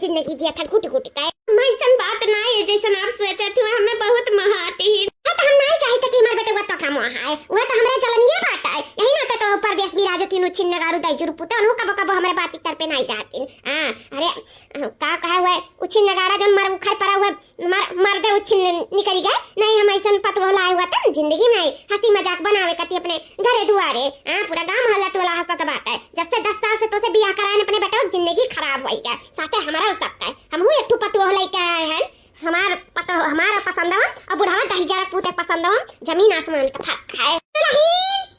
जिंदगी जिया था घुट घुट का मैसन बात ना है जैसन आप सोचत हुआ हमें बहुत महाती ही तो हम नहीं चाहते कि हमारे बेटे वत का मोह है वो तो हमरे जलन ये बात है यही ना तो परदेश भी राजतीन उछिन नगारू दैजुर पुते अनु कब कब हमारे बात कर पे नहीं जाती अरे का कहा हुआ उछिन नगारा जन मर उखर पड़ा हुआ मर दे उछिन निकल गए नहीं हम ऐसन पतवा लाए हुआ था जिंदगी में हंसी मजाक बनावे कती अपने घरे दुआरे पूरा गांव मोहल्ला टोला हंसत बात है जब से 10 साल से तो से बियाह कराने अपने बेटा जिंदगी खराब होई गया साथे हमारा सबका हम हुए एकटू पतवा लेके आए हैं हमारा पसंद है और बुढ़ावा दही जरा पूते पसंद है जमीन आसमान का फर्क है दुल्हन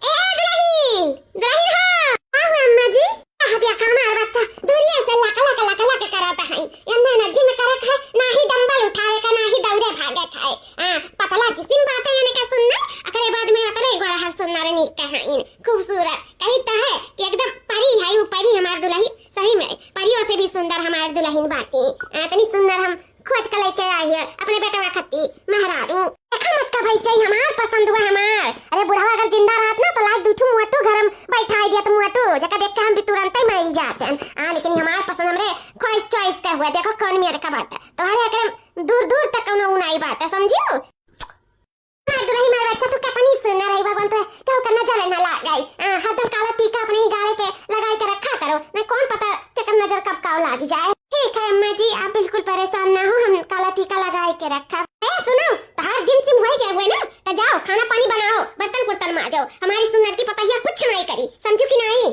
हां अम्मा जी हदिया का हमारा बच्चा दूरिया से लका कराता है यन्ने एनर्जी में करत है ना ही डंबल उठावे का ना ही दौड़े भागत है पतला जिसिम बात है यानी का सुनना अकरे बाद में अतरे गोड़ा हर सुनना रे निक है खूबसूरत कहता है कि एकदम परी है वो परी हमार दुल्हन सही में परियों से भी सुंदर हमार दुल्हन बाकी इतनी सुंदर हम खोज कर लेके आई है अपने बेटा खत्ती मेहरारू देखा मत का भाई सही हमार पसंद हुआ हमार अरे बुढ़ावा अगर जिंदा रहत ना तो लाइक दूठू मुअटू घर में बैठा दिया तो मुअटू जका देख के हम भी तुरंत ही मर जाते हैं लेकिन हमार पसंद हमरे ख्वाहिश चॉइस का हुआ देखो कौन मेरे का बात है तुम्हारे अकरम दूर दूर तक कौन उनाई बात है समझियो मार दुल्हन मार बच्चा तू कितनी सुंदर है भगवान तो क्या करना चले ना ला गई हरदम काला टीका अपने ही गाले पे लगाई के रखा करो मैं कौन पता तेरा नजर कब का लग जाए ठीक है अम्मा जी आप बिल्कुल परेशान ना हो हम काला टीका लगाए के रखा है सुनो बाहर जिम सिम हो गए हुए ना तो जाओ खाना पानी बनाओ बर्तन कुर्तन मांजो हमारी सुंदर की पतैया कुछ नहीं करी समझो कि नहीं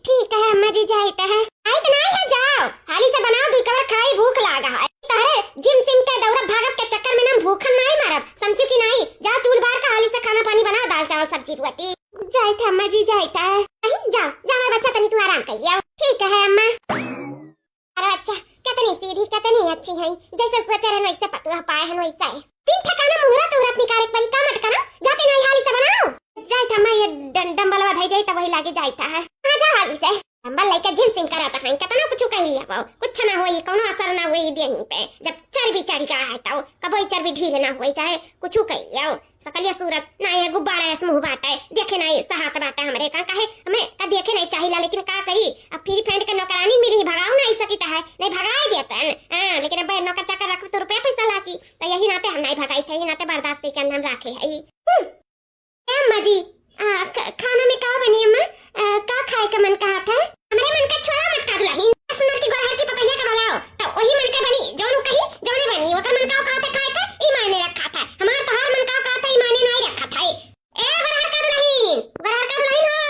ठीक है अम्मा जी जाइता है आई तो नहीं है जाओ हाली से बनाओ दुई कवर खाई भूख लागा है तारे जिम सिम के दौरा भागत के चक्कर में ना भूखन नहीं मारब समझो कि नहीं जा चूल बार का हाली से खाना पानी बनाओ दाल चावल सब्जी रोटी जाइता अम्मा जी जाइता है जाओ मेरा बच्चा तनी तू आराम कर लिया ठीक है अम्मा अरे अच्छा कितनी सीधी कितनी अच्छी है जैसे सोचा रहे वैसे पतुआ पाए हैं वैसा है तीन ठिकाना मुहूर्त उहूर्त निकाले परी का मत करो जाते नहीं हाली से बनाओ जाइता मैं ये डंबल वाला धई तब वही लागे जाइता है आ जा हाली से डंबल लेके जिम सिम कराता है कितना कुछ कह लिया पाओ कुछ ना होई कोनो असर ना होई देह पे जब चर्बी का है तो कबई चर्बी ढील ना होई चाहे कुछ कह लिया सकलिया सूरत ना ये गुब्बारा है मुंह बात है देखे नहीं सहात बात है हमरे का कहे हमें का देखे नहीं चाहिए लेकिन का करी अब फिर फ्रेंड के नौकरानी मिली भगाओ नहीं सकता है नहीं भगाए देते लेकिन अब नौकर चाकर रख तो रुपया पैसा लागी तो यही नाते हम नहीं भगाई थे यही नाते बर्दाश्त के हम रखे है अम्मा जी खाना में का बनी अम्मा का खाए का मन कहा था हमारे मन का छोड़ा मत का दुल्हन सुंदर की गोरहर की पतैया का बनाओ तो वही मन का बनी जोनु कही जोने बनी ओकर मन का खाते खाए था ई मायने रखा था हमार तोहार मन का खाता ई मायने नहीं रखा था ए गोरहर का दुल्हन हो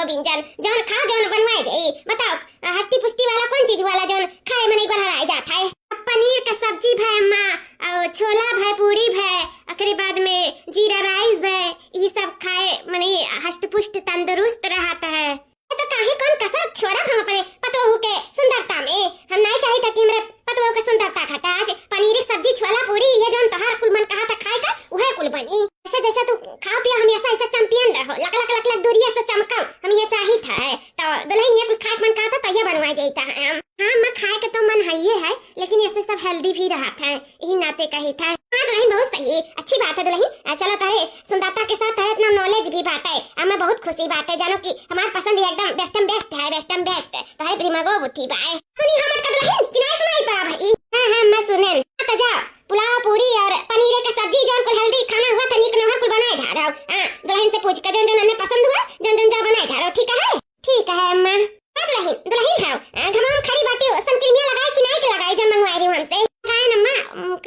हो बिंजन जौन खाओ जौन बनवाए दे बताओ हस्ती पुष्टि वाला कौन चीज वाला जौन खाए मने गहराए जाता है पनीर का सब्जी भाई अम्मा और छोला भाई पूरी भाई एकरे बाद में जीरा राइस भाई ये सब खाए मने हष्ट पुष्ट तंदुरुस्त रहता है तो काहे कौन कसरत छोड़ा हम अपने पतोहू के सुंदरता में हम नहीं चाहता कि मेरे पतोहू के सुंदरता घटा आज पनीर की सब्जी छोला पूरी ये जौन तोहार कुल मन कहा था खाए का वह कुल बनी ऐसे जैसे तू खा पिया हम ऐसा ऐसा चैंपियन रहो लक लक लक लक दूरिया से चमकाओ हम ये चाही था तो दुल्हन ये कुल खाए मन कहा था तो ये बनवा देता है हम हाँ मैं खाए का तो मन है ये है लेकिन ऐसे सब हेल्दी भी रहा था यही नाते का ही था हाँ दुल्हन बहुत सही अच्छी बात है दुल्हन चलो तारे सुंदरता के साथ इतना नॉलेज भी बात है हमें बहुत खुशी बात है जानो कि हमारी पसंद एकदम बेस्टम बेस्ट है बेस्टम बेस्ट तारे दिमागो बुद्धि बाय सुनी हमर का दुल्हन कि नहीं सुनाई पड़ा भाई हाँ मैं सुने तो जा पुलाव पूरी और पनीर का सब्जी जौन को हेल्दी खाना हुआ तनिक न हुआ कुल बनाए जा रहा हूं दुल्हन से पूछ कर जौन जौन पसंद हुआ जौन जौन जा बनाए जा रहा हूं ठीक है अम्मा दुल्हन दुल्हन हां घमाम खड़ी बाटी सनक्रीम लगाए कि नहीं लगाई जौन मंगवाई रही हमसे हां अम्मा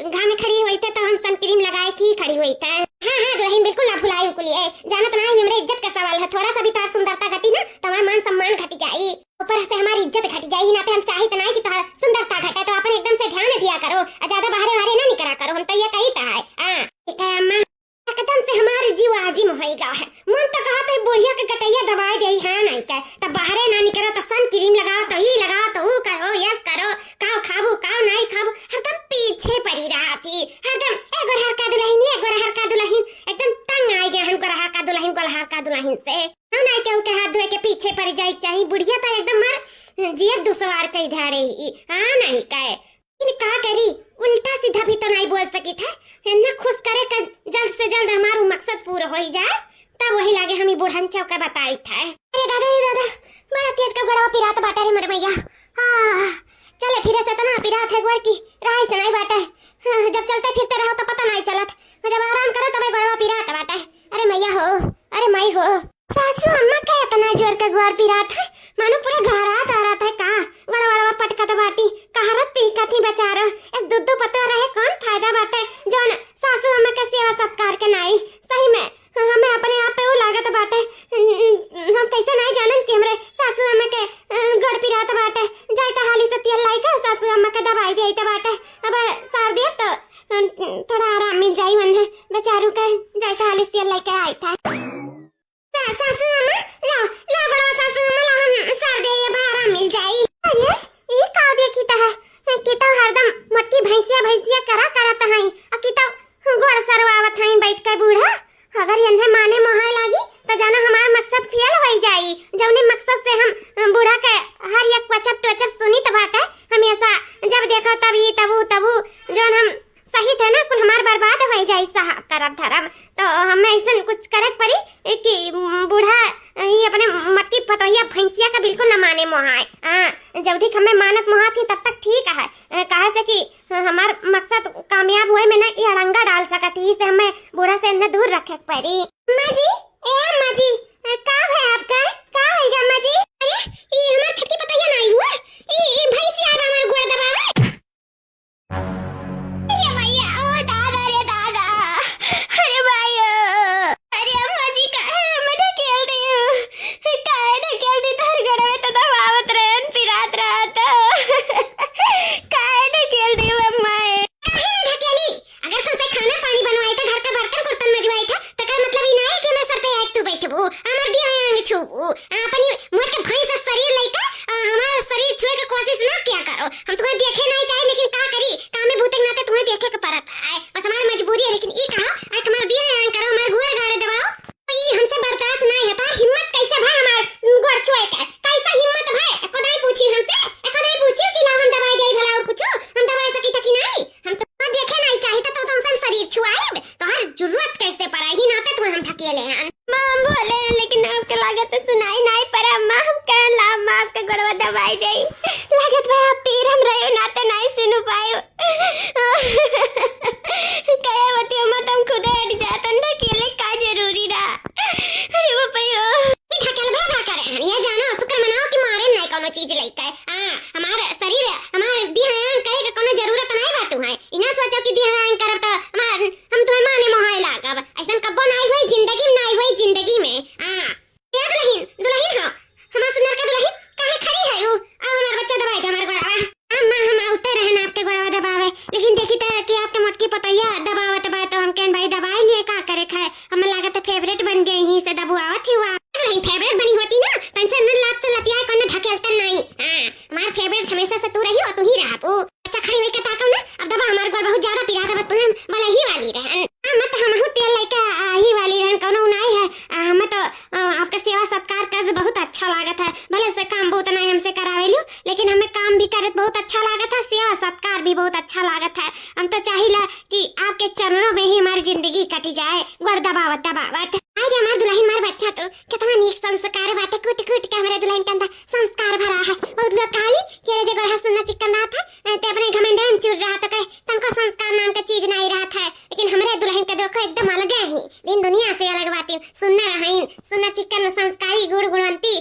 घाम में खड़ी हुई तो हम सनक्रीम लगाए की खड़ी हुई था हां दुल्हन बिल्कुल ना भुलाई कुलिए जानत नहीं हमरे इज्जत का सवाल है थोड़ा सा भी तार सुंदरता घटी ना तो हमारा मान सम्मान घट जाई ऊपर से हमारी इज्जत घट जाई ना तो हम चाहे तो नहीं कि तार सुंदरता घटे तो अपन एकदम से ध्यान दिया करो ज्यादा बाहर बाहर ना निकरा करो हम तो ये कही था हां ठीक है अम्मा एकदम से हमारे जीव आजिम होएगा है मन तो कहत है बुढ़िया के गटैया दबाए दे है नहीं के तब बाहरे ना निकरो तो सन क्रीम लगाओ तो ही लगाओ तो वो करो यस करो काओ खाबो काओ नहीं खाबो हरदम पीछे पड़ी रहती हरदम एक बार हर का दुल्हन एक बार हर का दुल्हन एकदम तंग आ गया हमको रहा का दुल्हन से हम नहीं केहू के हाथ धोए के पीछे पड़ जाई चाहिए बुढ़िया तो एकदम मर जियत दुसवार कई धारे ही हां नहीं कहे इन का करी उल्टा सीधा भी तो नहीं बोल सकी था इतना खुश करे का जल्द से जल्द हमारा मकसद पूरा हो जाए तब वही लागे हमें बुढ़न चौका बताई था अरे दादा बड़ा तेज का गड़वा पिरात बाटा रे मर भैया चले फिरे से तो ना पिरात है गोड़ की राह से नहीं बाटा जब चलते फिरते रहो तो पता नहीं चलत जब आराम करो तब गड़वा पिरात बाटा अरे मैया हो अरे माई हो सासू अम्मा का इतना जोर का गोड़ पिरात है मानो पूरा घरात आ रहा था का बड़ा बड़ा पटका तो बाटी कहारत पी का थी बेचारा एक दूध पता रहे कौन फायदा बाटे जोन सासू अम्मा का सेवा सत्कार के नहीं सही में हमें अपने आप पे वो लागत बाटे हम कैसे नहीं जानन कि हमरे सासू अम्मा के गोड़ पिरात बाटे जाय त हाली से तेल लाई का सासू अम्मा के दवाई देई त बाटे अब सार दे तो थोड़ा आराम मिल जाई मन बेचारू के जाय त हाली से तेल लाई के आई था सासू अम्मा ला बड़ा सासू अम्मा ला हम सार दे ये आराम मिल जाई अरे ये का देखी ता है कि तो हरदम मटकी भैंसिया करा करत हई और कि तो गोड़ सरवावत हई बैठ के बूढ़ा अगर इन्हें माने मोहाय लागी तो जाना हमारा मकसद फेल हो जाई जौने मकसद से हम बूढ़ा के हर एक वचप टचप सुनी त बाटे हमेशा जब देखो तबू जौन हम सही थे ना कुल हमार बर्बाद हो जाई साहब करब धरब तो हमें ऐसा कुछ करे पड़ी कि बूढ़ा ये अपने मटकी पतोहिया भैंसिया का बिल्कुल न माने मोहाय जब तक हमें मानत मोहा थी तब तक ठीक है कहा से कि हमार मकसद कामयाब हुए में ना ये अड़ंगा डाल सकती से हमें बूढ़ा से न दूर रखे पड़ी अम्मा जी अम्मा जी का है आपका का है अम्मा जी अरे ये हमार छटकी पतोहिया नहीं हुआ ये भैंसिया हमार गोड़ दबावे अरे भैया ओ दादा रे दादा अरे भाई अरे अम्मा जी का है मैं ढकेल दी हूं काहे ढकेल दी धर गड़े में तो दबावत रहन पिरात रहत काहे ढकेल दी अम्मा काहे ढकेली अगर तुमसे खाना पानी बनवाए तो घर का बर्तन कुर्तन मजवाए था तो का मतलब ही नहीं कि मैं सर पे एक तू बैठबू हमर दिया आंग छूबू अपनी मोर के भैंस शरीर लइका हमारा शरीर छुए की कोशिश ना किया करो हम तुम्हें देखे नहीं चाहे लेकिन का करी काम में भूतक नाते तुम्हें देखे के पड़त है बस हमारी मजबूरी है लेकिन ये कहा आज तुम्हारे दिया आंग करो हमारे गोड़ गाड़े दबाओ ये हमसे बर्दाश्त नहीं है तो हिम्मत कैसे भाई हमारे गोड़ छुए के कैसा हिम्मत भाई एको नहीं पूछी हमसे एको नहीं पूछी कि ना हम दवाई देई भला और पूछो हम दवाई सकी त कि नहीं हम तो देखे नहीं चाहिए तो तुमसे शरीर छुआए तो हर जरूरत कैसे पड़ा ही नाते तुम्हें हम ढकेले हैं मां बोले लेकिन आपके लागत सुनाई नहीं पर अम्मा हम कह ला मां आपके गोड़वा दवाई देई लागत भाई आप पीर हम रहे नाते नहीं सुन पाए कहे होती अम्मा तुम खुद हट जातन ढकेले का जरूरी रहा अरे बापयो ये ढकेल भा करे ये जानो शुक्र मनाओ कि मारे नहीं कोनो चीज लइका हमारे शरीर हमारे ध्यान करे के कोनो जरूरत नहीं बात है इना सोचो कि ध्यान करब तो हम तुम्हें माने मोहाय लागब ऐसा कब्बो नहीं हुई जिंदगी में नहीं हुई जिंदगी में याद नहीं दुल्हन हो हमके सेवा सत्कार कर बहुत अच्छा लागत है। भले से काम बहुत नहीं हमसे करावेलू, लेकिन हमें काम भी करत बहुत अच्छा लागत है, सेवा सत्कार भी बहुत अच्छा लागत है। हम तो चाहिला कि आपके चरणों में ही हमारी जिंदगी कटी जाए, गोड़ दबावत दबावत। आज हमार दुल्हन मार बच्चा तो कितना नीक संस्कार बाटे, कुट कुट के हमारे दुल्हन के अंदर संस्कार भरा है। बहुत लोग कहली कि जे गोड़ हंसना चिकन रहा था ते अपने घमंड में चूर रहा तो कहे तनको संस्कार नाम का चीज नहीं रहा था। लेकिन हमारे दुल्हन का देखो एकदम अलग है ही, दिन दुनिया से अलग बाटे। सुनना रहीन, सुनना चिकन, संस्कारी, गुण गुणवंती,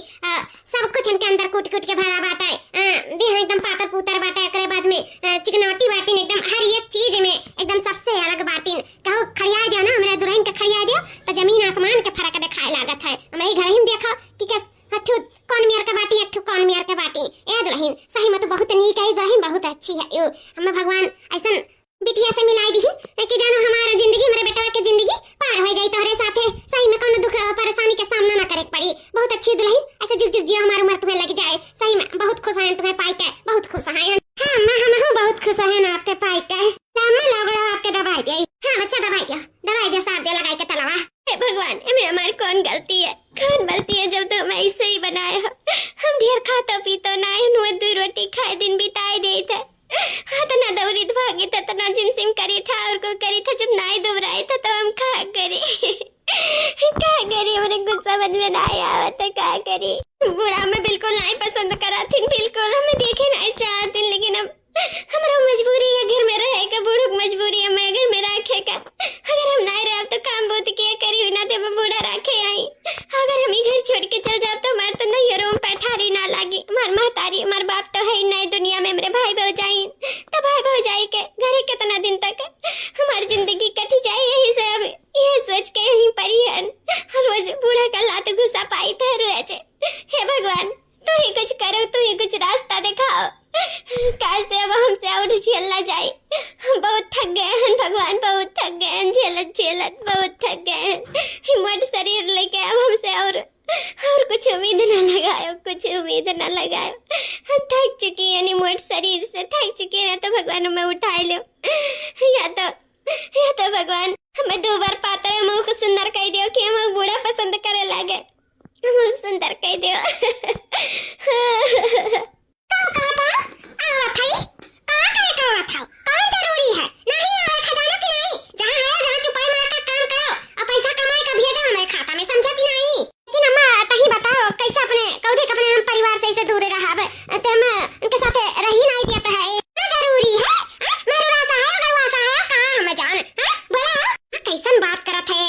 सब कुछ इनके अंदर कूट कूट के भरा बाटा है। देह एकदम पातर पुतर बाटा है। करे बाद में चिकनौटी बाटिन एकदम हर एक चीज में एकदम सबसे अलग बाटिन। कहो खड़िया दिया ना हमारे दुल्हन का, खड़िया दिया तो जमीन आसमान के फर्क दिखाए लागत है। हमारे घर ही देखो कि कैसे हठू कौन मियार का बाटी, हठू कौन मियार का बाटी। ए दुल्हन सही में तो बहुत नीक है, दुल्हन बहुत अच्छी है। यो हमें भगवान ऐसा बिटिया से मिलाई दी कि जानो हमारा जिंदगी, मेरे बेटा की जिंदगी पार हो जाए तोहरे साथे। सही में कौन दुख परेशानी का सामना ना करे पड़ी। बहुत अच्छी दुल्हन, ऐसे जुग जुग जियो, हमारी उम्र तुम्हें लग जाए। सही में बहुत खुश हैं तुम्हें पाई के, बहुत खुश हैं। हाँ मैं हम बहुत खुश हैं आपके पाई के। मैं लगड़ा आपके दवाई दे। हाँ बच्चा दवाई दे साथ दे लगाई के तलवा। हे भगवान, हमें हमारी कौन गलती है, कौन गलती है जब तो हमें ऐसे ही बनाया हो। हम ढेर खाता पीतो ना है, नुआ दो रोटी खाए दिन बिताए दे थे। हाँ तो ना दौड़ित भागी था, तो ना जिमसिम करी था और को करी था। जब नाई दुबराए था तो हम खा करे हमने कुछ समझ में ना आया तो क्या करे। बूढ़ा में बिल्कुल नहीं पसंद करा थी, बिल्कुल हमें देखे नहीं चाहती। लेकिन अब हमारा मजबूरी है घर में रहे का, बूढ़ों की मजबूरी है मैं घर में रखे का। अगर हम नहीं रहे तो काम बहुत किया करी ना तो बूढ़ा रखे आई। अगर हम घर छोड़ के चल जाओ तो हमारे तो नहीं रूम पैठारी ना लागी। हमार महतारी हमार बाप तो है ही नहीं दुनिया में, मेरे भाई भौजाई तो भाई भौजाई के घरे कितना दिन तक हमारी जिंदगी कटी जाए। यही से अब यह सोच के यहीं परिहन रोज बूढ़ा का लात घुसा पाई थे रोज। हे भगवान तू ही कुछ करो, तू ही कुछ रास्ता दिखाओ, कैसे अब हमसे और झेलना जाए। हम बहुत थक गए हैं भगवान, बहुत थक गए हैं, झेलत बहुत थक गए हैं। हिम्मत शरीर लेके अब हमसे और कुछ उम्मीद न लगाओ, कुछ उम्मीद न लगाओ। हम थक चुकी है, मोट शरीर से थक चुकी है। तो भगवान हमें उठा लो, या तो भगवान हमें 2 बार पाते हुए मुँह को सुंदर कह दियो कि हम बूढ़ा पसंद करे लागे, हम सुंदर कह दियो। कौन जरूरी है नहीं आवे खजाना की नहीं, जहाँ है जहाँ छुपाई मार कर काम करो और पैसा कमाए का भेजा हमारे खाता में, समझा कि नहीं। लेकिन अम्मा तही बताओ कैसे अपने कौधे अपने हम परिवार से दूर रहा तो हम उनके साथ रही नहीं दिया है ना जरूरी है। मेरे रासा है गवासा है कहाँ हमें जान बोला कैसन बात करत है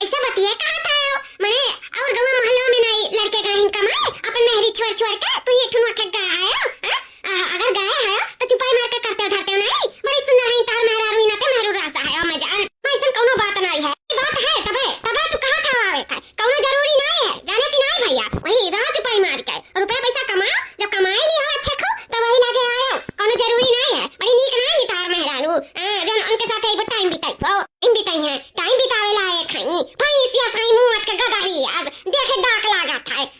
ऐसा बतिए कहाँ था मैं और गांव मोहल्ला में नहीं लड़के गए कमाए अपन नहरी छोड़ छोड़ के तू ये ठुनवा के गया है। अगर गए है तो छुपाई मार के करते धरते नहीं, बड़ी सुंदर है तार मेरा रुईना ते मेरू रासा है मैं जान। मैं ऐसा कोनो बात नहीं है, बात है तबे तू कहां था आवे था, कोनो जरूरी नहीं है जाने की नहीं भैया। वही रहा छुपाई मार के रुपए पैसा कमाओ, जब कमाए ली हो अच्छे को तो वही लगे आयो, कोनो जरूरी नहीं है। बड़ी नीक नहीं तार मेहरारू जन उनके साथ एक टाइम बिताई वो इन बिताई है, टाइम बितावे लाए खाई भाई सिया साई मुंह के गदाही आज देखे दाग लगा था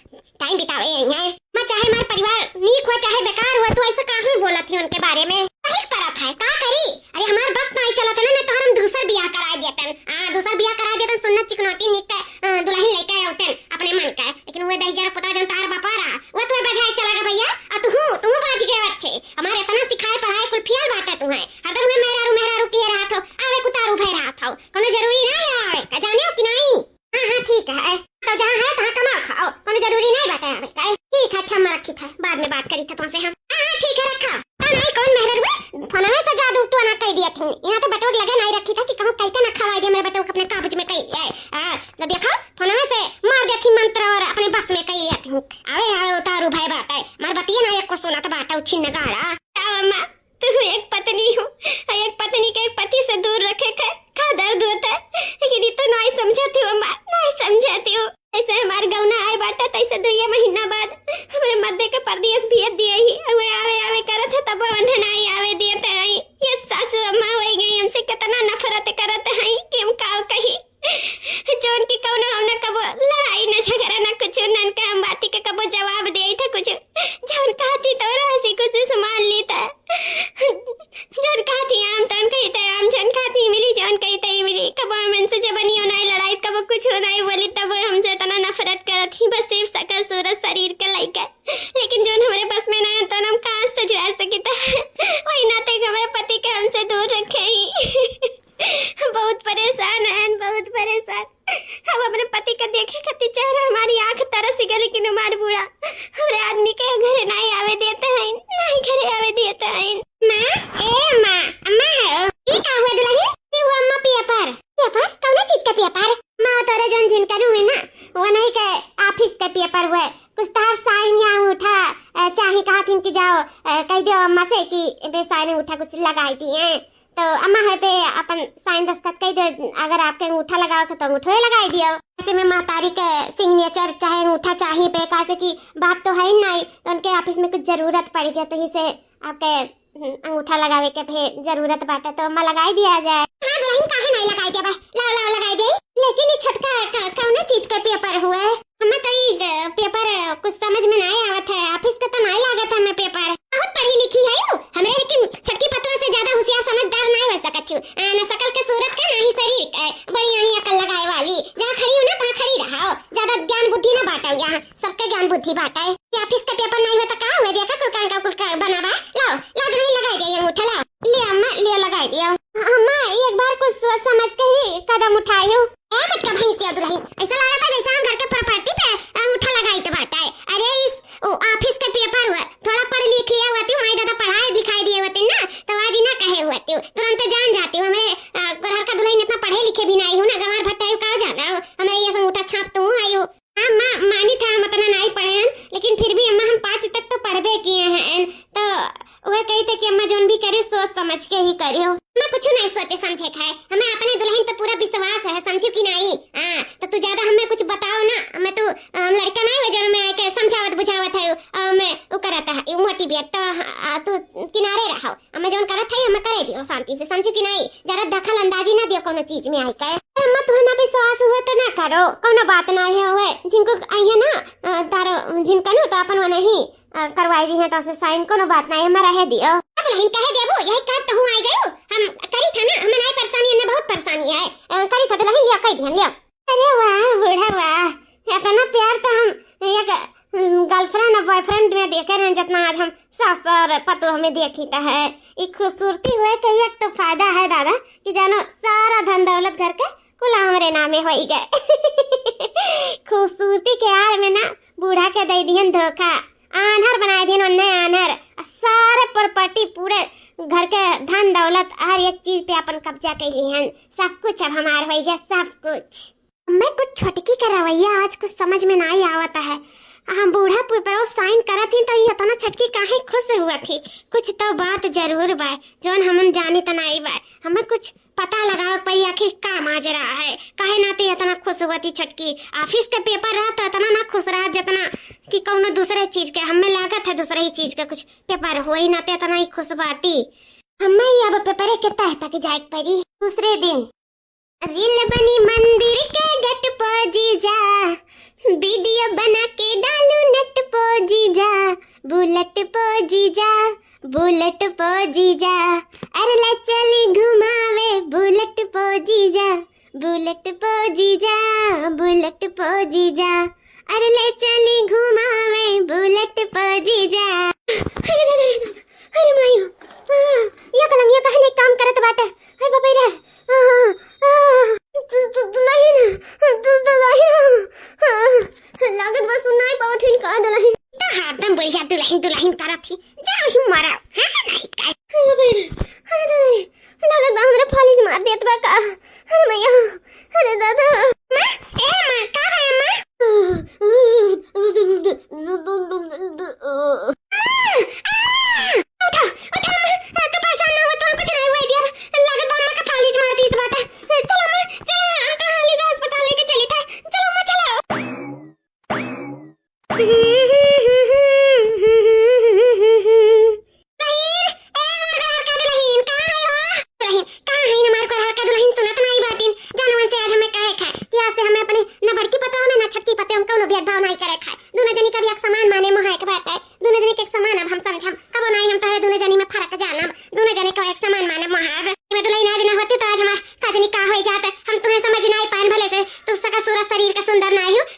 टाइम बितावे है। मैं चाहे हमारा परिवार नीक हो चाहे बेकार हो, तो ऐसा कहाँ बोला थी उनके बारे में ठीक पड़ा था का करी। अरे हमार बस नहीं चला था ना, नहीं तो हम दूसरा बियाह करा देतन। दूसरा बियाह करा देतन, सुन्नत चिकनौटी नीक के दुल्हन लेके आवतन अपने मन का। लेकिन वो दही जरा पता जन तार बापा रहा वो तुम्हें बजाए चला गया भैया। और तुम बाज गए अच्छे, हमारे इतना सिखाए पढ़ाए कुल फियल बाटा तुम्हें हरदम में मेहरारू किए रहा था आवे कुतारू भय रहा था, कोनो जरूरी नहीं आवे का जाने हो कि नहीं। हाँ ठीक है तो जहाँ है तहाँ कमा खाओ, कोनो जरूरी नहीं बताया बेटा। ठीक है अच्छा मैं रखी था, बाद में बात करी था तुमसे हम। हाँ ठीक है रखा नहीं कौन मेहर फोन में से जादू टू ना कह दिया थी यहाँ तो बटोक लगे नहीं रखी था कि कहूँ कैसे ना खवा दिया मेरे बटोक अपने काबज में कही है। जब देखो फोन में से मार दिया थी मंत्र और अपने बस में कही थी आवे उतारू भाई बात है मार बतिए ना एक को सुना तो बाटा उछिन गाड़ा। तू एक पत्नी हो, एक पत्नी के एक पति से दूर रखे का दर्द होता है, लेकिन ये तो नहीं समझाती हो माँ, नहीं समझाती हो। ऐसे हमारे गौना आए बाटा तैसे 2 महीना बाद हमारे मर्दे के परदेश भेज दिए ही आवे करत है तब बंधन आई आवे दिए आई। ये सासू अम्मा हो गई हमसे कितना नफरत करत है कि हम का कही जोन की कौनो हमने कबो लड़ाई न झगड़ा न कुछ नन का हम बाती के कबो जवाब दे था कुछ जोन कहती तो हंसी कुछ संभाल लेता जोन कहती आम तन कहते आम जोन कहती मिली जोन कहते मिली कबो मन से जबनी हो नहीं लड़ाई कबो कुछ हो नहीं बोली तब हमसे इतना नफरत करत ही सूरज शरीर के लइका, लेकिन जोन हमारे बस में ना तो हम कहां से जुड़ा सकिता। वही नाते हमारे पति के हमसे दूर रखे ही। बहुत परेशान है, बहुत परेशान। हम अपने पति का देखे खातिर चेहरा हमारी आंख तरस गई, लेकिन हमारे बूढ़ा हमारे आदमी के घर नहीं आवे देते हैं, नहीं घरे आवे देते हैं। माँ ए माँ अम्मा है ये का हुआ दुल्हन? ये वो अम्मा पेपर पेपर कौन चीज का पेपर? माँ तोरे जोन जिन करू है ना वो नहीं के ऑफिस का पेपर हुआ, कुछ तार साइन या उठा चाहे कहा थी कि जाओ कह दो अम्मा से कि बे साइन उठा कुछ लगाई थी है, तो अम्मा है पे अपन साइन दस्तखत कह दे, अगर आपके अंगूठा लगाओ तो अंगूठा लगाई दियो। ऐसे में महतारी के सिग्नेचर चाहे अंगूठा चाहिए पे कैसे की बात तो है ही नहीं, तो उनके ऑफिस में कुछ जरूरत पड़ गया तो इसे आपके अंगूठा लगावे के भी जरूरत बाटे, तो अम्मा लगाई दिया जाए। हाँ दुल्हन काहे नहीं लगाई दिया भाई, लाओ लाओ लगाई दे। लेकिन ये छटका कौन चीज का पेपर हुआ है? हमें तो ये पेपर कुछ समझ में नहीं आवत है, ऑफिस का तो नहीं लागत हमें पेपर। बहुत पढ़ी लिखी है यो हमें, लेकिन छटकी पतला से ज्यादा होशियार समझदार नहीं हो सकत हूँ। न शकल के सूरत का नहीं शरीर का, बड़ी यही अकल लगाए वाली। जहाँ खड़ी हो ना तहाँ खड़ी रहो, ज्यादा ज्ञान बुद्धि ना बांटो, यहाँ सबका ज्ञान बुद्धि बांटा है। ऑफिस का पेपर नहीं हुआ तो कहा हुआ देखा कुल का बनावा, लाओ लाओ नहीं लगाई दे अंगूठा, लाओ ले अम्मा ले लगाई दिया। अम्मा एक बार कुछ सोच समझ के ही कदम उठाइयो। मटका भैंसिया दुल्हन, ऐसा लगा था जैसे हम घर के प्रॉपर्टी पे अंगूठा लगाई तो बात है। अरे इस ऑफिस का पेपर हुआ, थोड़ा पढ़ लिख लिया होती हूँ, दादा पढ़ाई दिखाई दिए होते ना तो आज ही ना कहे होती हूँ, तुरंत जान जाती हूँ। हमें घर का दुल्हन इतना पढ़े लिखे भी नहीं हूँ ना, गंवार भट्टायू कहाँ जाना हो, हमें ये अंगूठा छाप तो आई हूँ। हाँ मानी था हम इतना नहीं पढ़े हैं, लेकिन फिर भी अम्मा हम 5 तक तो पढ़बे किए हैं, तो वह कही थे कि अम्मा जोन भी करे सोच समझ के ही करियो। मैं कुछ नहीं सोचे समझे खाए, हमें अपने दुल्हन पे पूरा विश्वास है, समझी कि नहीं? तो तू ज्यादा हमें कुछ बताओ ना, मैं तो लड़का नहीं है जो मैं समझावत बुझावत है, मैं वो करता है मोटिवेट, तो तू किनारे रहो, हमें जोन करत है हमें करे दियो शांति से, समझी कि नहीं? जरा दखल अंदाजी ना दियो कोनो चीज में आई के। मत हो ना विश्वास हुआ तो ना करो, कोनो बात ना है जिनको आई है ना तारो जिनका नो तो अपन वो नहीं करवाई दी है तो से साइन कोनो बात नहीं हमारा है दियो। लेकिन कहे देबो यही कर तो हूं आई गयो, हम करी था ना, हमें नहीं परेशानी है, बहुत परेशानी है, करी था तो लही लिया कह दिया लिया। अरे वाह बूढ़ा वाह, इतना प्यार तो हम एक गर्लफ्रेंड और बॉयफ्रेंड में देखे रहे जितना आज हम सास और पतो हमें देखी था है। एक खूबसूरती हुए तो एक तो फायदा है दादा कि जानो सारा धन दौलत घर के कुल हमारे नामे हो गए। खूबसूरती के आड़ में ना बूढ़ा के दे दियन धोखा, आनहर बनाए दिन उन्हें आनहर, सारे प्रॉपर्टी पूरे घर के धन दौलत हर एक चीज पे अपन कब्जा कर ली हैं, सब कुछ अब हमार हो गया सब कुछ। मैं कुछ छोटकी का रवैया आज कुछ समझ में नहीं आवता है। हम बूढ़ा पेपर साइन करा थी तो ये तना छटकी काहे खुश हुआ थी, कुछ तो बात जरूर बा जोन हमन जाने तो नहीं बा, हमें कुछ पता लगाओ पई आखिर का माजरा है, काहे नाते इतना खुश हुआ थी छटकी। ऑफिस के पेपर रहा तो इतना ना खुश रहा जितना कि कौनो दूसरे चीज के, हमें लागत है दूसरे ही चीज का कुछ पेपर हो ही नाते इतना ही खुश बाटी। हमें अब पेपर के तक जाए पड़ी। दूसरे दिन रील बनी मंदिर के गट पर जीजा, वीडियो बना के डालू नेट पर जीजा, बुलेट पर जीजा, बुलेट पर जीजा, अरे ले चली घुमावे बुलेट पर जीजा, बुलेट पर जीजा, बुलेट पर जीजा, अरे ले चली घुमावे बुलेट पर जीजा। अरे मायो ये कलंगिया कहने काम करत बाटे, अरे बाबा रे लागत बस नहीं पावत हिन का दुल्हन ता हरदम बढ़िया दुल्हन करत थी, जाओ ही मारा हां नहीं का। अरे लागत बा हमरा फालिस मार देत बा का। अरे मैया अरे दादा मां ए मां का है मां?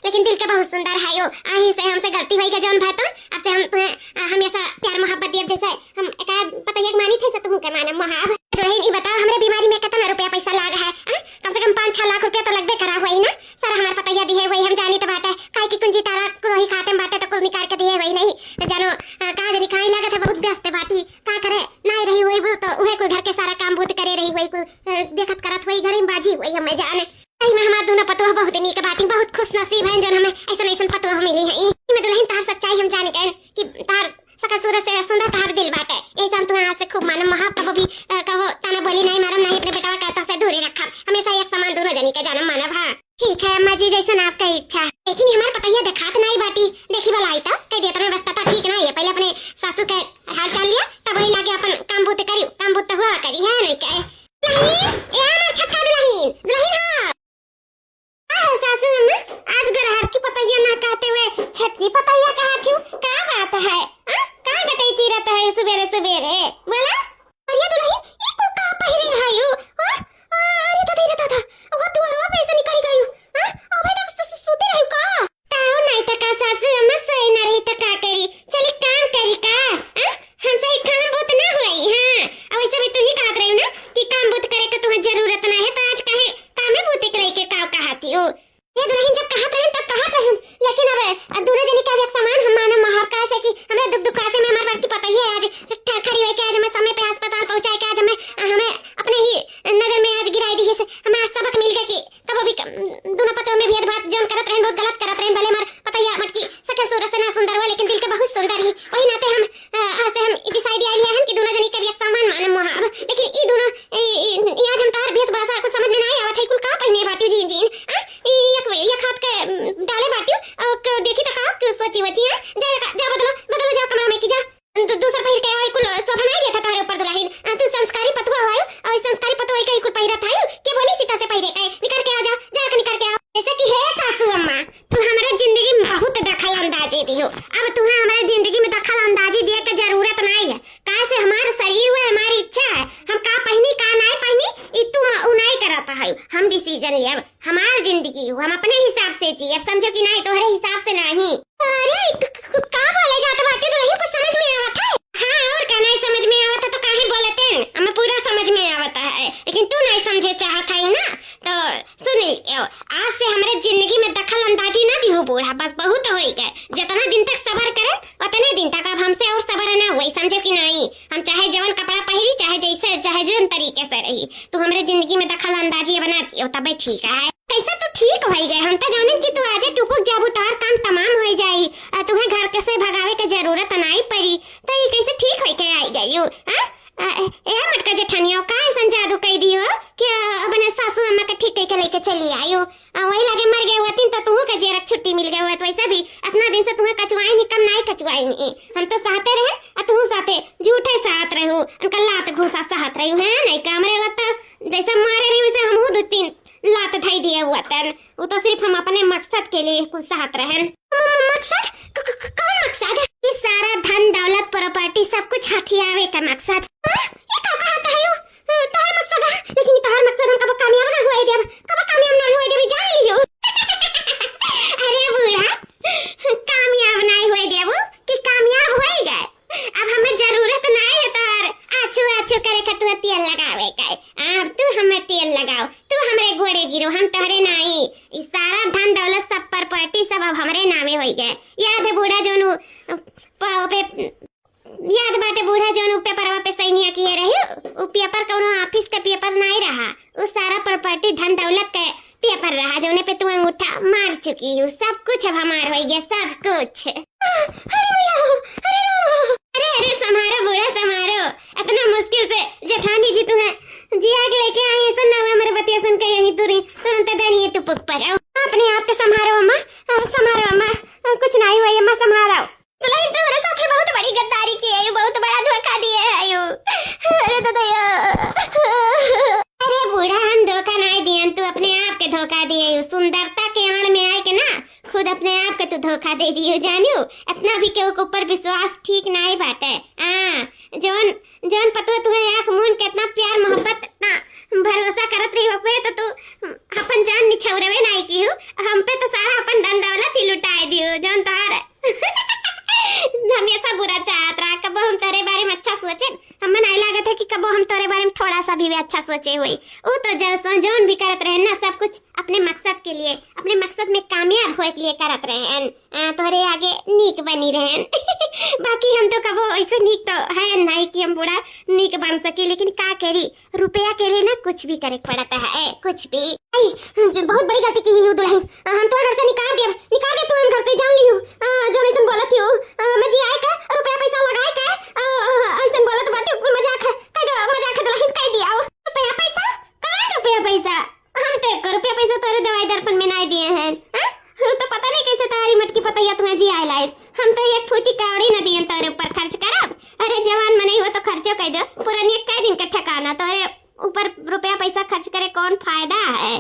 लेकिन दिल के बहुत सुंदर है यो, आही से हमसे गलती हुई के जौन भाई तो अब से हम तुम्हें हमेशा प्यार मोहब्बत दिए जैसे हम एकाध पतैया के मानी थे से तुम के मानम मोहब्बत दुल्हन ई बताओ हमरे बीमारी में कितना रुपया पैसा लाग है कम से कम 5-6 लाख रुपया तो लगबे करा हुई ना सारा हमार पतैया दिए हुई हम जानी तो बात है काहे की कुंजी ताला कोई खाते में बाटे तो कुछ निकाल के दिए हुई नहीं जानो कहां जनी खाई लागत है बहुत व्यस्त बाटी का करे नहीं रही हुई वो तो उहे को घर के सारा काम बहुत करे रही हुई को देखत करत हुई घर में बाजी हुई हमें जाने आई में हमार दोनों पतोह बहुत नीक बाटी बहुत खुश नसीब हैं जन हमें ऐसा ऐसा पतोह मिली है ई में दुल्हन तार सच्चाई हम जाने के कि तार सका सूरज से सुंदर तार दिल बात है ऐसा हम तुम्हारे से खूब मानम महाब कबो भी कहो ताने बोली नहीं मारम नहीं अपने बेटा कहता से दूरी रखा हमेशा एक समान दोनों जनी का जन्म मानव हां ठीक है अम्मा जी जैसा आपका इच्छा लेकिन हमारे पतैया दिखात नहीं बाटी देखी वाला आई था कह दिया व्यवस्था था ठीक नहीं है पहले अपने सासू के हाल चाल लिया तब वही लाके अपन काम बूते करी काम बूते हुआ करी है नहीं कहे नहीं ए हमार छक्का दुल्हन दुल्हन हां सासू अम्मा आज ग्राहक की पतैया ना कहते हुए छठ की पतैया कहा क्यों क्या बात है कहां गटई चीरत है सुबेरे सुबेरे बोला अरे दुल्हन ये को का पहिरे है यू अरे तो तेरे दादा वो दुआरवा पैसे निकाल गयो अबे तक सुते रही का ताऊ नहीं तका सासू अम्मा सही न रही तका करी चली काम करी का हम सही काम बहुत ना हुई हां अब ऐसे भी तू ही कहत रही ना कि काम बहुत करे के तुम्हें जरूरत ना है तो आज काहे कामे बहुत करे के का कहती हो ये दुल्हन जब कहत रही तब कहत रही लेकिन अब दोनों जने का एक समान हम माने महाका से कि हमरा दुख दुखा से में हमार बात की पता ही है आज खड़ी हुई के आज हमें समय पे अस्पताल पहुंचाए के आज हमें अपने ही नगर में आज गिराई दी है हमें आज सबक मिल गया कि कब भी दोनों पतों में भेदभाव जोन करत रहे बहुत गलत करत रहे भले हमार पतैया मटकी सकल सूरज से ना सुंदर हो लेकिन दिल के बहुत सुंदर ही वही नाते हम आज से हम डिसाइड आइए हैं कि दोनों जने के भी एक समान माने महाब लेकिन ई दोनों आज हम तार भेष भाषा को समझ में नहीं आवत है कुल का पहिने बाटू जीन जीन एक हाथ के डाले बाटियो देखी तो का सोची वची है जा बदलो जा कमरा में की जा दूसरा पहिर के आई कुल शोभा नहीं देता तारे ऊपर दुल्हन तू संस्कारी पतवा आयो और संस्कारी पतवा का कुल पहिरा था के बोली सीता से पहिरे के निकल के आ जा निकल के आ जैसे कि है सासू अम्मा तू हमारे जिंदगी में बहुत दखल अंदाजी दियो अब तुम्हें हमारे जिंदगी में दखल अंदाजी दिए के जरूरत नहीं है काहे से हमारा शरीर है हमारी इच्छा है हम का पहिनी का नहीं पहिनी ई तू उनाई करता है हम डिसीजन ले अब हमारी जिंदगी हो हम अपने हिसाब से जी अब समझो कि नहीं तोहरे हिसाब से नहीं अरे का बोले जात बाटे तो यही कुछ समझ में आवत है हां और का नहीं समझ में आवत तो काहे बोलते हैं हमें पूरा समझ में आवता है लेकिन तू नहीं समझे चाहत है ना तो सुनी आज से हमारे जिंदगी में दखल अंदाजी ना दियो बूढ़ा बस बहुत हो गए जितना दिन तक सबर करे उतने दिन तक अब हमसे और सबर ना हुई समझो कि नहीं हम चाहे जवन कपड़ा पहनी चाहे जैसे चाहे जोन तरीके से रही तो हमारे जिंदगी में दखल अंदाजी बना दियो तब ठीक है कैसा तो ठीक हो गए हम तो जाने कि तू आज टुपुक जाबू तार काम तमाम हो जाई तुम्हें घर के से भगावे के जरूरत नहीं पड़ी तो ये कैसे ठीक हो के आई गई हो ए मटका जेठनियो का ऐसा जादू कह दियो कि अपने सासू अम्मा के ठीक कह के लेके चली आयो वही लगे मर गए होती तो तुम्हें का जेरक छुट्टी मिल गई होत वैसे भी इतना दिन से तुम्हें कचवाई नहीं कम नहीं कचवाई नहीं हम तो साथे रहे और तू साथे झूठे साथ रहू अंकल लात घुसा साथ रहू है नहीं कमरे वत जैसा मारे रही वैसे हम दो तीन लात धाई दिया हुआ तन वो तो सिर्फ हम अपने मकसद के लिए कुछ साथ रहन मकसद कौन मकसद ये सारा धन दौलत प्रॉपर्टी सब कुछ हथियावे का मकसद ये का कहता है तार मकसद है लेकिन तार मकसद हम कब कामयाब ना हुए देब कब कामयाब ना हुए देब जान लियो अरे बूढ़ा कामयाब नहीं हुए देब कि कामयाब होए गए अब हमें जरूरत नहीं है तार आछू आछू करे के तू तेल लगावे के अब तू हमें तेल लगाओ तू हमरे गोड़े गिरो हम तोहरे नहीं ई सारा धन दौलत सब प्रॉपर्टी सब अब हमरे नामे होई गए याद है बूढ़ा जोनु पे याद बाटे बूढ़ा जोनु पेपरवा पे सैनिया किए रही वो पेपर कोनो ऑफिस का पेपर नहीं रहा वो सारा प्रॉपर्टी धन दौलत का पेपर रहा जोने पे तू अंगूठा मार चुकी हो सब कुछ अब हमार हो गया सब कुछ अरे समारो बूढ़ा समारो इतना मुश्किल से जेठानी जी तुम्हें जी आग लेके आई ऐसा ना हमारे बतिया सुन के यहीं तुरंत दनिए टुपक पर आओ अपने आप को संभालो अम्मा कुछ नहीं हुआ अम्मा संभालो दुल्हन तुम्हारे साथ बहुत बड़ी गद्दारी की है बहुत बड़ा धोखा दिया है अरे दादा अरे बूढ़ा हम धोखा नहीं दिए तू अपने आप के धोखा दिए सुंदरता के आड़ में आए के ना खुद अपने आप के तू धोखा दे दियो जानियो। अपना भी के ऊपर विश्वास ठीक नहीं बाटे। जौन जौन पतो तुम्हें आँख मून कितना प्यार मोहब्बत इतना भरोसा करत रही पे तो तू अपन जान निछौरवे नहीं की हो। हम पे तो सारा अपन धन दौलत ही लुटाए दियो जौन तार हमेशा बुरा चाहत रहा। कबो हम तेरे बारे में अच्छा सोचे, हमें नहीं लागत है कि कबो हम तेरे बारे में थोड़ा सा भी अच्छा सोचे हुई। वो तो जौन भी करत रहे ना सब कुछ अपने मकसद के लिए, अपने मकसद में कामयाब होए के लिए करत रहे तोरे आगे नीक बनी रहे बाकी हम तो कबो ऐसे नीक तो है नहीं कि हम बुरा नीक बन सके, लेकिन का करी रुपया के लिए ना कुछ भी करे पड़ता है, कुछ भी। बहुत बड़ी गलती की है दुल्हन, हम तो घर से निकाल के तू हम घर से जान लियो। जो ऐसे बोलत हो मैं जी आए का रुपया पैसा लगाए का ऐसे बोलत बाटे मजाक है दुल्हन कह दिया। रुपया पैसा कहाँ रुपया पैसा, हम तो रुपया पैसा तोरे दवाई दर्पण में नहीं दिए हैं। तो पता नहीं कैसे तारी मटकी पता तुम्हें जी आए लाइस। हम तो एक फूटी कौड़ी न दिए तोरे ऊपर खर्च करब। अरे जवान में नहीं हो तो खर्चो कह दो, पुरानी कई दिन का ठिकाना तोरे ऊपर रुपया पैसा खर्च करे कौन फायदा है।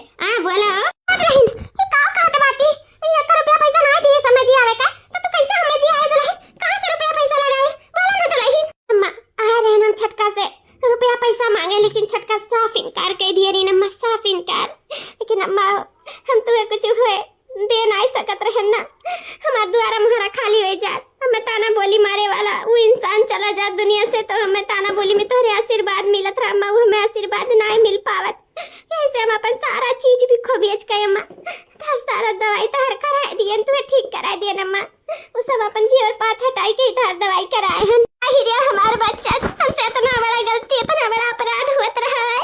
बोलो ये का कहत बाटी, ये तो रुपया पैसा ना दिए समझ आवे का तो तू कैसे हमें जी आए दुल्हन, कहां से रुपया पैसा लगाए बोलो ना दुल्हन। अम्मा आ रहे हम छटका से रुपया पैसा मांगे, लेकिन छटका साफ इनकार कह दिया रे नम्मा, साफ इनकार। लेकिन अम्मा हम तुम्हें कुछ हुए दे नहीं सकत रहन ना, हमार द्वारा महारा खाली हो जात, हमें ताना बोली मारे वाला वो इंसान चला जात दुनिया से, तो हमें ताना बोली में तोरे आशीर्वाद मिलत रहा अम्मा, वो हमें आशीर्वाद नहीं मिल पावत। ऐसे हम अपन सारा चीज भी खो बेच के अम्मा, तार सारा दवाई तार कराए दियन, तुम्हें ठीक कराए दियन अम्मा, वो सब अपन जी और पाथ हटाई के तार दवाई कराए हन। हिरिया हमार बच्चा हमसे इतना बड़ा गलती, इतना बड़ा अपराध हुआ रहा है।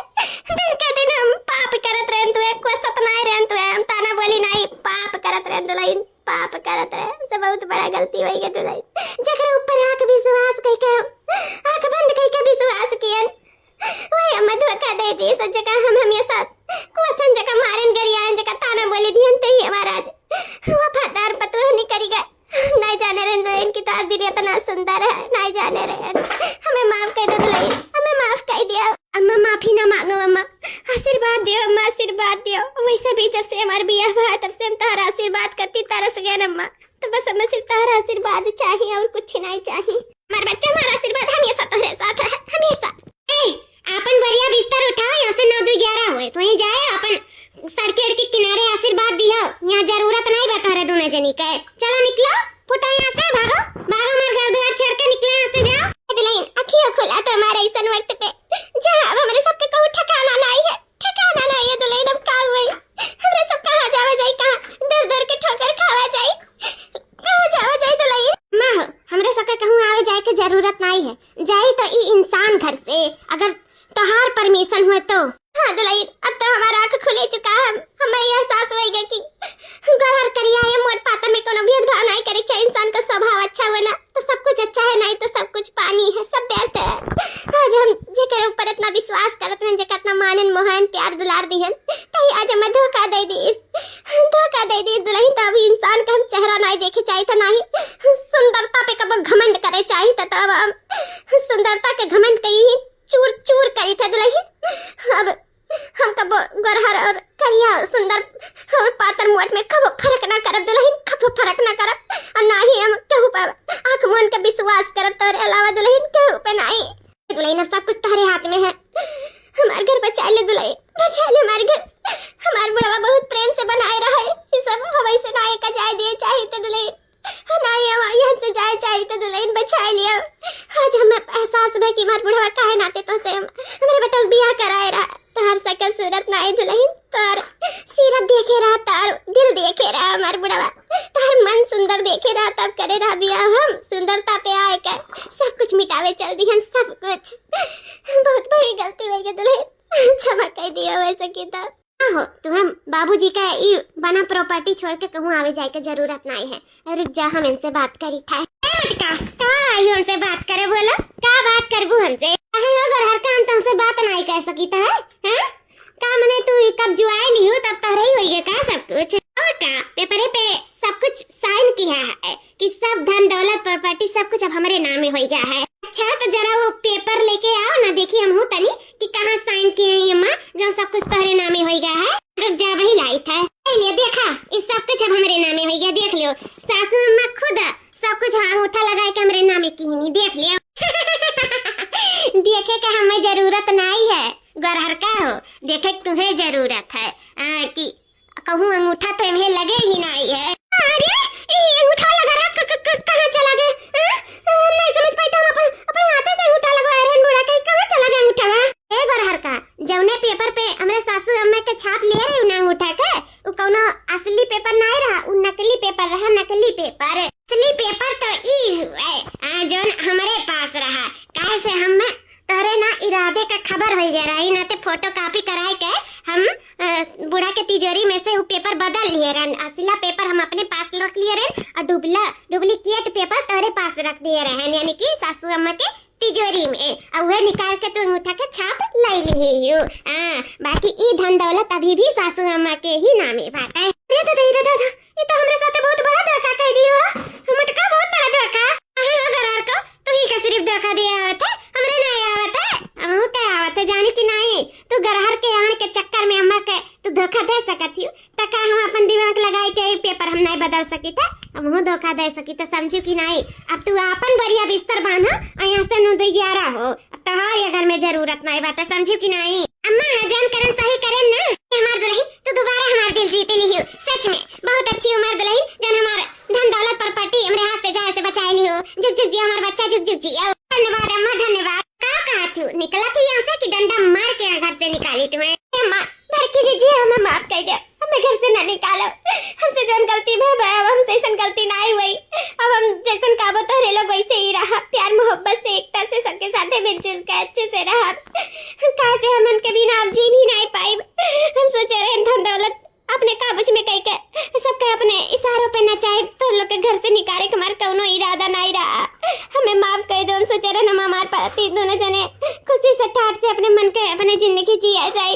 दिन के दिन हम पाप करत रहन, तुए कोई सतनाए रहन, तुए हम ताना बोली नहीं पाप करत रहन दुल्हन, पाप करत रहे हमसे बहुत बड़ा गलती होई गई दुल्हन। जकरा ऊपर आंख विश्वास कई के आंख बंद कई के विश्वास कियन वही हम धोखा दे दी। सच जगह हम हमेशा क्वेश्चन जगह मारन गरियान जगह ताना बोली दियन ते ही हमारा आज वफादार पतो नहीं करीगा। नहीं जाने रहे दुल्हन की तार दिल इतना सुंदर है, नहीं जाने रहे हमें माफ कर दो दुल्हन, हमें माफ कर दिया अम्मा, माफी ना मांगो अम्मा, आशीर्वाद दियो अम्मा, आशीर्वाद दियो। वैसे भी जब से हमारा बियाह हुआ तब से हम तारा आशीर्वाद करती तरस गए अम्मा, तो बस हमें सिर्फ तारा आशीर्वाद चाहिए और कुछ नहीं चाहिए। हमारा बच्चा हमारा आशीर्वाद हमेशा तुम्हारे साथ है, हमेशा। अपन बढ़िया बिस्तर उठाओ, यहाँ से 9-11 हुए तो ही जाए अपन सड़क के किनारे आशीर्वाद दियो, यहाँ जरूरत नहीं बता रहे दोनों जनी के। चलो निकलो फुटा यहाँ से, भागो भागो, हमारे घर द्वार छोड़ के निकलो यहाँ से, जाओ। दुल्हन अखियाँ खोला तो हमारे ऐसा वक्त पे जहाँ अब हमारे सबके कहूँ ठिकाना नहीं है, ठिकाना नहीं है दुल्हन। अब का हुई हमारे सब कहाँ जावा जाए, कहाँ दर दर के ठोकर खावा जाए, कहाँ जावा जाए दुल्हन। माँ हमारे सबके कहूँ आवे जाए की जरूरत नहीं है, जाए तो ई इंसान घर से अगर तोहार परमिशन हुए तो। हाँ दुल्हन अब तो हमारा आँख खुले चुका है, हमें यह एहसास होएगा कि गहर करिया है मोट पाता में कोनो भेदभाव नहीं करे चाहिए। इंसान का स्वभाव अच्छा हुआ ना तो सब कुछ अच्छा है, नहीं तो सब कुछ पानी है, सब व्यर्थ है। आज हम जेके ऊपर इतना विश्वास करते हैं, जेका इतना मानन मोहन प्यार दुलार दिहन, कहीं आज हमें धोखा दे दी दुल्हन। तो अभी इंसान का हम चेहरा नहीं देखे चाहिए था, नहीं सुंदरता पे कब घमंड करे चाहिए था, तब हम सुंदरता के घमंड कहीं ही चूर चूर करी था दुल्हन। अब हम कब गरहर और करिया सुंदर और पातर मोट में कब फर्क ना करब दुल्हन, कब फर्क ना करब, और ना ही हम केहू पर आँख मूंद के विश्वास करब तोरे अलावा दुल्हन, केहू पे नहीं। दुल्हन अब सब कुछ तुम्हारे हाथ में है, हमारे घर बचा ले दुल्हन, बचा ले हमारे घर, हमारे बुढ़वा बहुत प्रेम से बनाए रहा है, ये सब हवाई से ना एक जाए दिए चाहिए तो दुल्हन, नहीं यहाँ से जाए चाहिए तो दुल्हन बचा लिया। आज हमें एहसास है कि हमारे बुढ़वा काहे नाते तो से हमारे बेटा बियाह कराए रहा, तार सकल सूरत नहीं दुल्हन, तार सीरत देखे रहा, तार दिल देखे रहा हमारे बुढ़वा, तार मन सुंदर देखे रहा, तब करे रहा बियाह। हम सुंदरता पे आए कर सब कुछ मिटावे चल दी, सब कुछ बहुत बड़ी गलती हो गई दुल्हन, क्षमा कह दिया वैसे की तो हो। तुम्हें बाबूजी का ये बना प्रॉपर्टी छोड़ के कहूँ आवे जाए की जरूरत नहीं है। रुक जा हम इनसे बात करी था, कहाँ आई हमसे बात करे, बोलो क्या बात करबू हमसे, अगर हर काम तुमसे बात नहीं कह सकी था है का मने तू कब जो आई ली हो तब तारा ही होएगा का सब कुछ, और का पेपरे पे सब कुछ साइन किया है कि सब धन दौलत प्रॉपर्टी सब कुछ अब हमारे नाम में हो गया है। अच्छा तो जरा वो पेपर लेके आओ ना, देखिए हम हो तनी कि कहाँ साइन किए हैं अम्मा, जो सब कुछ तारे नाम में हो गया है। रुक जा, वही लाई था। ये देखा, इस सब कुछ अब हमारे नामे हो गया, देख लियो। सासू अम्मा खुद सब कुछ अंगूठा लगाए के हमारे नामे की नहीं, देख लियो। देखे के हमें जरूरत नहीं है, गरहर का हो, देखे तुम्हें जरूरत है कि कहूँ अंगूठा तो इन्हें लगे ही नहीं है। अरे ये अंगूठा लगा रहा, कहाँ चला गया? नहीं समझ पाई, हम अपने हाथ से अंगूठा लगवा रहे हैं, बूढ़ा कहीं कहाँ चला गया अंगूठा? ए गरहर का, जौने पेपर पे हमारे सासू अम्मा के छाप ले रहे ना अंगूठा के, वो कौनो असली पेपर नहीं रहा, वो नकली पेपर रहा, नकली पेपर। असली पेपर तो ई हुए जो हमारे पास रहा, काहे से हम तोरे ना इरादे का खबर हो जा रही ना, ते फोटो कॉपी कराए के हम बूढ़ा के तिजोरी में से वो पेपर बदल लिए रहन। असला पेपर हम अपने पास रख लिए रहन और डुप्लीकेट पेपर तोरे पास रख दिए रहन, यानी कि सासू अम्मा के तिजोरी में, और वह निकाल के तो अंगूठा के छाप ले ली। बाकी ई धन दौलत अभी भी सासू अम्मा के ही नामे बाटे। ये तो हमरे साथे बहुत बड़ा धोखा कर दियो, मटका बहुत बड़ा धोखा। अगर को तू ही का सिर्फ धोखा दिया आवत है, हमरे नहीं आवत है, हमहू के आवत है, जानी कि नहीं? तू गरहर के आने के चक्कर में अम्मा के तू धोखा दे सकत हियो, तका हम अपन दिमाग लगाई के पेपर हम नहीं बदल सकी थे, हमहू धोखा दे सकी थे, समझू कि नहीं? अब तू अपन बढ़िया बिस्तर बांधा और यहाँ से 9-11 हो, तहार ये घर में जरूरत नहीं बाटे, समझू कि नहीं? अम्मा हजान करन सही करें ना, हमार दुल्हन तू दोबारा हमार दिल जीत लियो, सच में बहुत अच्छी उम्र दुल्हन, जन हमार धन दौलत प्रॉपर्टी हमरे हाथ से जाए से बचाए लियो। जुग जुग जी हमार बच्चा, जुग जुग जी। धन्यवाद अम्मा, धन्यवाद। का कहा तू निकला तू यहाँ से कि डंडा मार के घर से निकाली तुम्हें? अम्मा बड़की जी हमें माफ कर दो, हमें घर से ना निकालो, हमसे जौन गलती भई अब हमसे ऐसा गलती नहीं हुई, अब हम जैसन काबो तोहरे लोग वैसे ही रहा, प्यार मोहब्बत से एकता से सबके साथे मिलजुल के अच्छे से रहा। कहा से हम उनके बिना अब जी भी नहीं पाए, हम सोचे रहे धन दौलत अपने काबूज में कई के सबके अपने इशारों पे नचाए, तो लोग के घर से निकाले के हमारा कौनो इरादा नहीं रहा, हमें माफ कर दो। हम सोचे रहे हम हमारे पति दोनों जने खुशी से ठाट से अपने मन के अपने जिंदगी जिया जाए,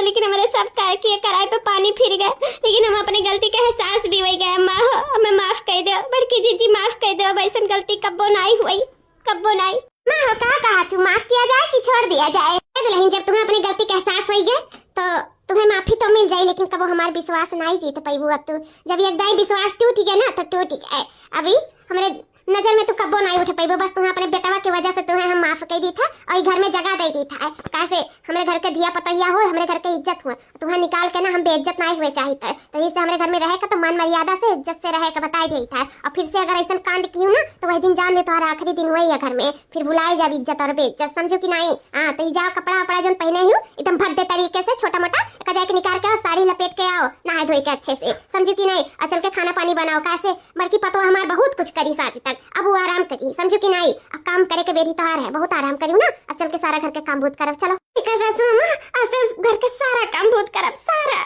लेकिन हमारे सब किए कराए पे पानी फिर गए, लेकिन हम अपनी गलती का एहसास भी हो गया। माँ हो हमें माफ कर दो, बड़की जी माफ कर दो, वैसन गलती कब्बो नहीं हुई, कब्बो नहीं। माँ हो कहा तू माफ किया जाए कि छोड़ दिया जाए? लेकिन जब तुम्हें अपनी गलती का एहसास हो गया तो तुम्हें माफी तो मिल जाए, लेकिन कब हमारा विश्वास नहीं जीत पाई। अब तू जब एक दाई विश्वास टूट गया ना तो टूट गया, अभी हमारे नजर में तो कब्बो नहीं उठ पाई, बस तुम्हें अपने बेटवा की वजह से तुम्हें हम माफ कर दी था और घर में जगह दे दी था, कैसे हमारे घर के दिया पतैया हो, हमारे घर के इज्जत हुआ, तुम्हें निकाल के ना हम बेइज्जत नहीं हुए चाहिए, तो इससे हमारे घर में रहेगा तो मान मर्यादा से इज्जत से रहे का बताई दी था। और फिर से अगर ऐसा कांड किया ना तो वही दिन जान ले तुम्हारा आखिरी दिन हुआ घर में, फिर भुलाए जब इज्जत और बेइज्जत, समझो कि नहीं? हाँ तो जाओ कपड़ा वपड़ा जो पहने ही एकदम भद्दे तरीके से छोटा मोटा कजाय के निकाल के साड़ी लपेट के आओ, नहा धोई के अच्छे से, समझो कि नहीं? और चल के खाना पानी बनाओ, कैसे बड़की पतो हमारे बहुत कुछ करी आज तक, अब वो आराम करी, समझो कि नहीं? अब काम करे के बेरी तोहार है, बहुत आराम करी ना, अब चल के सारा घर के काम भूत करब, चलो ठीक है सासू अम्मा, घर के सारा काम भूत करब सारा।